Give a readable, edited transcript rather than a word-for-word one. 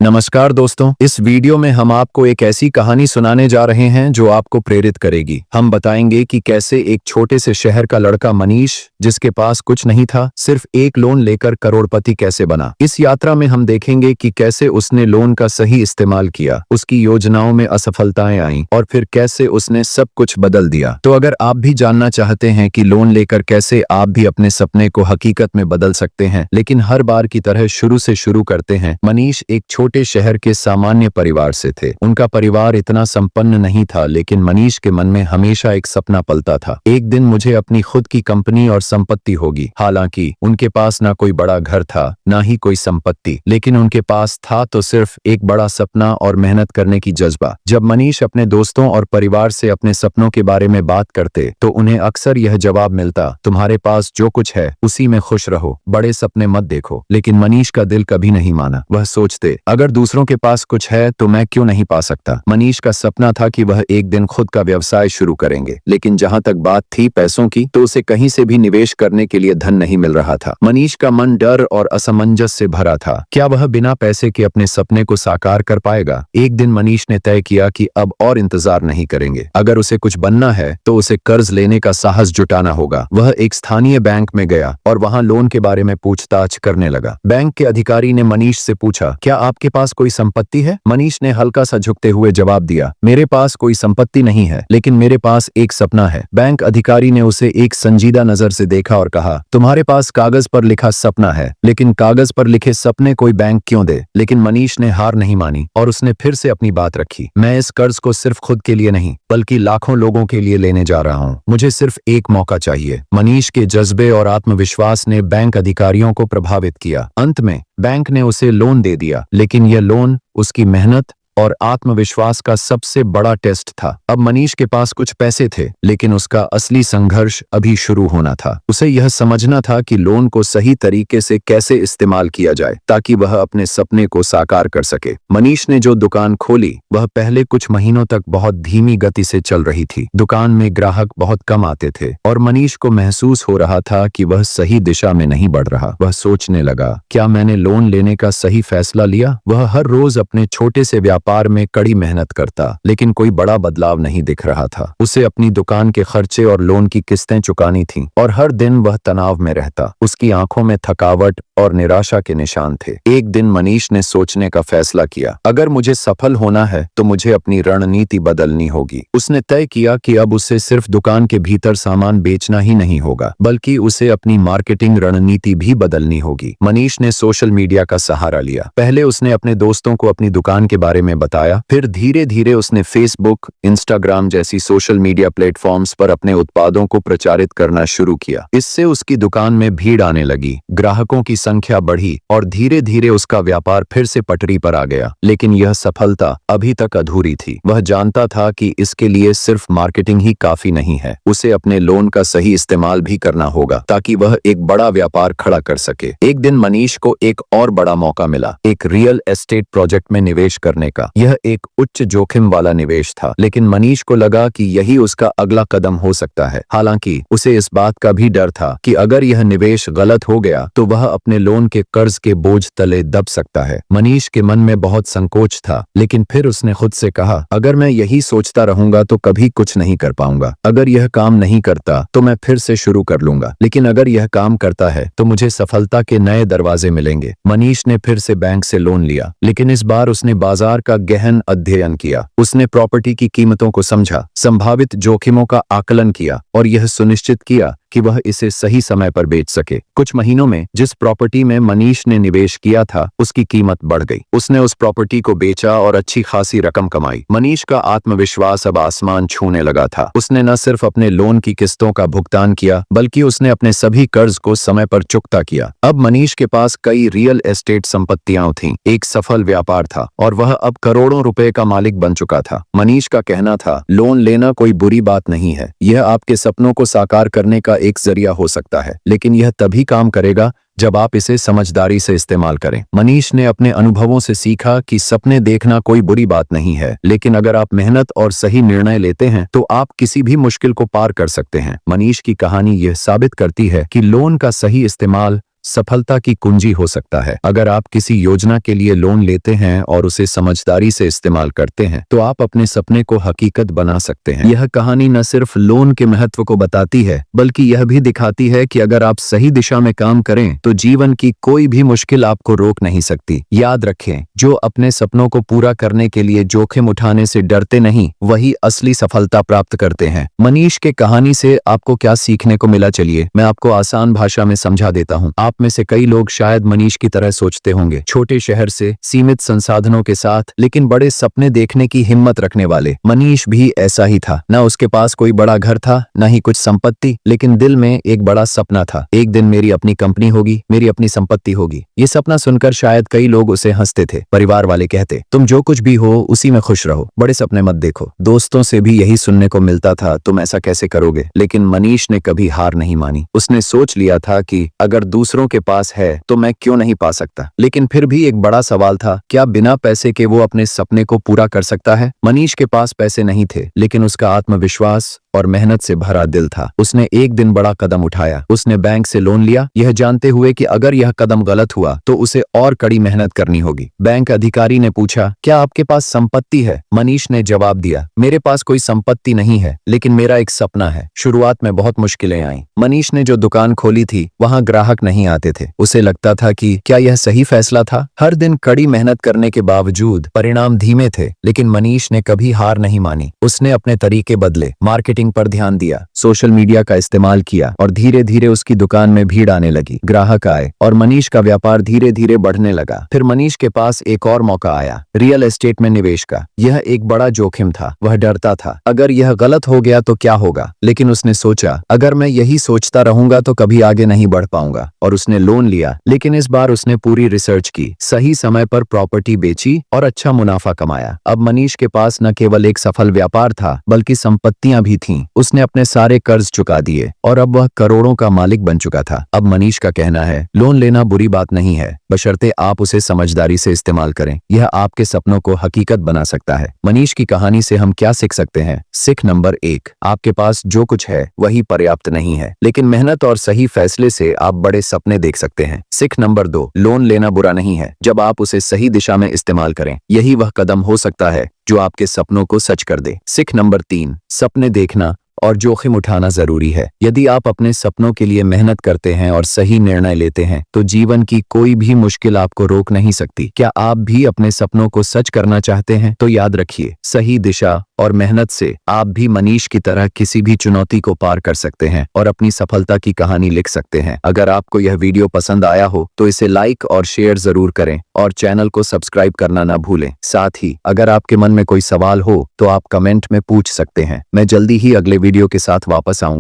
नमस्कार दोस्तों, इस वीडियो में हम आपको एक ऐसी कहानी सुनाने जा रहे हैं जो आपको प्रेरित करेगी। हम बताएंगे कि कैसे एक छोटे से शहर का लड़का मनीष, जिसके पास कुछ नहीं था, सिर्फ एक लोन लेकर करोड़पति कैसे बना। इस यात्रा में हम देखेंगे कि कैसे उसने लोन का सही इस्तेमाल किया, उसकी योजनाओं में असफलताएं आईं और फिर कैसे उसने सब कुछ बदल दिया। तो अगर आप भी जानना चाहते हैं कि लोन लेकर कैसे आप भी अपने सपने को हकीकत में बदल सकते हैं, लेकिन हर बार की तरह शुरू से शुरू करते हैं। मनीष एक छोटे शहर के सामान्य परिवार से थे। उनका परिवार इतना संपन्न नहीं था, लेकिन मनीष के मन में हमेशा एक सपना पलता था, एक दिन मुझे अपनी खुद की कंपनी और संपत्ति होगी। हालांकि उनके पास ना कोई बड़ा घर था, ना ही कोई संपत्ति, लेकिन उनके पास था तो सिर्फ एक बड़ा सपना और मेहनत करने की जज्बा। जब मनीष अपने दोस्तों और परिवार से अपने सपनों के बारे में बात करते तो उन्हें अक्सर यह जवाब मिलता, तुम्हारे पास जो कुछ है उसी में खुश रहो, बड़े सपने मत देखो। लेकिन मनीष का दिल कभी नहीं माना। वह सोचते, अगर दूसरों के पास कुछ है तो मैं क्यों नहीं पा सकता। मनीष का सपना था कि वह एक दिन खुद का व्यवसाय शुरू करेंगे, लेकिन जहां तक बात थी पैसों की, तो उसे कहीं से भी निवेश करने के लिए धन नहीं मिल रहा था। मनीष का मन डर और असमंजस से भरा था। क्या वह बिना पैसे के अपने सपने को साकार कर पाएगा? एक दिन मनीष ने तय किया कि अब और इंतजार नहीं करेंगे। अगर उसे कुछ बनना है तो उसे कर्ज लेने का साहस जुटाना होगा। वह एक स्थानीय बैंक में गया और वहां लोन के बारे में पूछताछ करने लगा। बैंक के अधिकारी ने मनीष से पूछा, क्या आपके पास कोई संपत्ति है? मनीष ने हल्का सा झुकते हुए जवाब दिया, मेरे पास कोई संपत्ति नहीं है, लेकिन मेरे पास एक सपना है। बैंक अधिकारी ने उसे एक संजीदा नजर से देखा और कहा, तुम्हारे पास कागज पर लिखा सपना है, लेकिन कागज पर लिखे सपने कोई बैंक क्यों दे? लेकिन मनीष ने हार नहीं मानी और उसने फिर से अपनी बात रखी, मैं इस कर्ज को सिर्फ खुद के लिए नहीं, बल्कि लाखों लोगों के लिए लेने जा रहा हूँ। मुझे सिर्फ एक मौका चाहिए। मनीष के जज्बे और आत्मविश्वास ने बैंक अधिकारियों को प्रभावित किया। अंत में बैंक ने उसे लोन दे दिया, लेकिन यह लोन उसकी मेहनत और आत्मविश्वास का सबसे बड़ा टेस्ट था। अब मनीष के पास कुछ पैसे थे, लेकिन उसका असली संघर्ष अभी शुरू होना था। उसे यह समझना था कि लोन को सही तरीके से कैसे इस्तेमाल किया जाए ताकि वह अपने सपने को साकार कर सके। मनीष ने जो दुकान खोली वह पहले कुछ महीनों तक बहुत धीमी गति से चल रही थी। दुकान में ग्राहक बहुत कम आते थे और मनीष को महसूस हो रहा था कि वह सही दिशा में नहीं बढ़ रहा। वह सोचने लगा, क्या मैंने लोन लेने का सही फैसला लिया? वह हर रोज अपने छोटे से व्यापार में कड़ी मेहनत करता, लेकिन कोई बड़ा बदलाव नहीं दिख रहा था। उसे अपनी दुकान के खर्चे और लोन की किस्तें चुकानी थीं और हर दिन वह तनाव में रहता। उसकी आंखों में थकावट और निराशा के निशान थे। एक दिन मनीष ने सोचने का फैसला किया, अगर मुझे सफल होना है तो मुझे अपनी रणनीति बदलनी होगी। उसने तय किया कि अब उसे सिर्फ दुकान के भीतर सामान बेचना ही नहीं होगा, बल्कि उसे अपनी मार्केटिंग रणनीति भी बदलनी होगी। मनीष ने सोशल मीडिया का सहारा लिया। पहले उसने अपने दोस्तों को अपनी दुकान के बारे में बताया, फिर धीरे धीरे उसने फेसबुक, इंस्टाग्राम जैसी सोशल मीडिया प्लेटफॉर्म्स पर अपने उत्पादों को प्रचारित करना शुरू किया। इससे उसकी दुकान में भीड़ आने लगी, ग्राहकों की संख्या बढ़ी और धीरे धीरे उसका व्यापार फिर से पटरी पर आ गया। लेकिन यह सफलता अभी तक अधूरी थी। वह जानता था कि इसके लिए सिर्फ मार्केटिंग ही काफी नहीं है, उसे अपने लोन का सही इस्तेमाल भी करना होगा ताकि वह एक बड़ा व्यापार खड़ा कर सके। एक दिन मनीष को एक और बड़ा मौका मिला, एक रियल एस्टेट प्रोजेक्ट में निवेश करने का। यह एक उच्च जोखिम वाला निवेश था, लेकिन मनीष को लगा कि यही उसका अगला कदम हो सकता है। हालांकि उसे इस बात का भी डर था कि अगर यह निवेश गलत हो गया तो वह अपने लोन के कर्ज के बोझ तले दब सकता है। मनीष के मन में बहुत संकोच था, लेकिन फिर उसने खुद से कहा, अगर मैं यही सोचता रहूंगा तो कभी कुछ नहीं कर पाऊंगा। अगर यह काम नहीं करता तो मैं फिर से शुरू कर लूंगा, लेकिन अगर यह काम करता है तो मुझे सफलता के नए दरवाजे मिलेंगे। मनीष ने फिर से बैंक से लोन लिया, लेकिन इस बार उसने बाजार का गहन अध्ययन किया। उसने प्रॉपर्टी की कीमतों को समझा, संभावित जोखिमों का आकलन किया और यह सुनिश्चित किया कि वह इसे सही समय पर बेच सके। कुछ महीनों में जिस प्रॉपर्टी में मनीष ने निवेश किया था उसकी कीमत बढ़ गई। उसने उस प्रॉपर्टी को बेचा और अच्छी खासी रकम कमाई। मनीष का आत्मविश्वास अब आसमान छूने लगा था। उसने न सिर्फ अपने लोन की किस्तों का भुगतान किया, बल्कि उसने अपने सभी कर्ज को समय पर चुकता किया। अब मनीष के पास कई रियल एस्टेट संपत्तियां थीं, एक सफल व्यापार था और वह अब करोड़ों रुपए का मालिक बन चुका था। मनीष का कहना था, लोन लेना कोई बुरी बात नहीं है, यह आपके सपनों को साकार करने का एक जरिया हो सकता है, लेकिन यह तभी काम करेगा जब आप इसे समझदारी से इस्तेमाल करें। मनीष ने अपने अनुभवों से सीखा कि सपने देखना कोई बुरी बात नहीं है, लेकिन अगर आप मेहनत और सही निर्णय लेते हैं तो आप किसी भी मुश्किल को पार कर सकते हैं। मनीष की कहानी यह साबित करती है कि लोन का सही इस्तेमाल सफलता की कुंजी हो सकता है। अगर आप किसी योजना के लिए लोन लेते हैं और उसे समझदारी से इस्तेमाल करते हैं तो आप अपने सपने को हकीकत बना सकते हैं। यह कहानी न सिर्फ लोन के महत्व को बताती है बल्कि यह भी दिखाती है कि अगर आप सही दिशा में काम करें तो जीवन की कोई भी मुश्किल आपको रोक नहीं सकती। याद रखें, जो अपने सपनों को पूरा करने के लिए जोखिम उठाने से डरते नहीं वही असली सफलता प्राप्त करते हैं। मनीष के कहानी से आपको क्या सीखने को मिला, चलिए मैं आपको आसान भाषा में समझा देता हूँ। आप में से कई लोग शायद मनीष की तरह सोचते होंगे, छोटे शहर से, सीमित संसाधनों के साथ लेकिन बड़े सपने देखने की हिम्मत रखने वाले। मनीष भी ऐसा ही था। न उसके पास कोई बड़ा घर था, न ही कुछ संपत्ति, लेकिन दिल में एक बड़ा सपना था। एक दिन मेरी अपनी कंपनी होगी, मेरी अपनी संपत्ति होगी। ये सपना सुनकर शायद कई लोग उसे हंसते थे। परिवार वाले कहते, तुम जो कुछ भी हो उसी में खुश रहो, बड़े सपने मत देखो। दोस्तों से भी यही सुनने को मिलता था, तुम ऐसा कैसे करोगे। लेकिन मनीष ने कभी हार नहीं मानी। उसने सोच लिया था कि अगर दूसरों के पास है तो मैं क्यों नहीं पा सकता। लेकिन फिर भी एक बड़ा सवाल था, क्या बिना पैसे के वो अपने सपने को पूरा कर सकता है। मनीष के पास पैसे नहीं थे लेकिन उसका आत्मविश्वास और मेहनत से भरा दिल था। उसने एक दिन बड़ा कदम उठाया। उसने बैंक से लोन लिया, यह जानते हुए कि अगर यह कदम गलत हुआ तो उसे और कड़ी मेहनत करनी होगी। बैंक अधिकारी ने पूछा, क्या आपके पास संपत्ति है। मनीष ने जवाब दिया, मेरे पास कोई संपत्ति नहीं है लेकिन मेरा एक सपना है। शुरुआत में बहुत मुश्किलें आईं। मनीष ने जो दुकान खोली थी वहां ग्राहक नहीं आते थे। उसे लगता था कि क्या यह सही फैसला था। हर दिन कड़ी मेहनत करने के बावजूद परिणाम धीमे थे, लेकिन मनीष ने कभी हार नहीं मानी। उसने अपने तरीके बदले, मार्केटिंग पर ध्यान दिया, सोशल मीडिया का इस्तेमाल किया और धीरे धीरे उसकी दुकान में भीड़ आने लगी। ग्राहक आए और मनीष का व्यापार धीरे धीरे बढ़ने लगा। फिर मनीष के पास एक और मौका आया, रियल एस्टेट में निवेश का। यह एक बड़ा जोखिम था। वह डरता था, अगर यह गलत हो गया तो क्या होगा। लेकिन उसने सोचा, अगर मैं यही सोचता रहूंगा तो कभी आगे नहीं बढ़ पाऊंगा। और उसने लोन लिया, लेकिन इस बार उसने पूरी रिसर्च की, सही समय पर प्रॉपर्टी बेची और अच्छा मुनाफा कमाया। अब मनीष के पास न केवल एक सफल व्यापार था बल्कि संपत्तियां भी थीं। उसने अपने सारे कर्ज चुका दिए और अब वह करोड़ों का मालिक बन चुका था। अब मनीष का कहना है, लोन लेना बुरी बात नहीं है, बशर्ते आप उसे समझदारी से इस्तेमाल करें। यह आपके सपनों को हकीकत बना सकता है। मनीष की कहानी से हम क्या सीख सकते हैं। सीख नंबर 1, आपके पास जो कुछ है वही पर्याप्त नहीं है, लेकिन मेहनत और सही फैसले से आप बड़े सपने देख सकते हैं। सीख नंबर 2, लोन लेना बुरा नहीं है जब आप उसे सही दिशा में इस्तेमाल करें। यही वह कदम हो सकता है जो आपके सपनों को सच कर दे। सीख नंबर 3, सपने देखना और जोखिम उठाना जरूरी है। यदि आप अपने सपनों के लिए मेहनत करते हैं और सही निर्णय लेते हैं तो जीवन की कोई भी मुश्किल आपको रोक नहीं सकती। क्या आप भी अपने सपनों को सच करना चाहते हैं? तो याद रखिए, सही दिशा और मेहनत से आप भी मनीष की तरह किसी भी चुनौती को पार कर सकते हैं और अपनी सफलता की कहानी लिख सकते हैं। अगर आपको यह वीडियो पसंद आया हो तो इसे लाइक और शेयर जरूर करें और चैनल को सब्सक्राइब करना ना भूलें। साथ ही अगर आपके मन में कोई सवाल हो तो आप कमेंट में पूछ सकते हैं। मैं जल्दी ही अगले वीडियो के साथ वापस आऊंगा।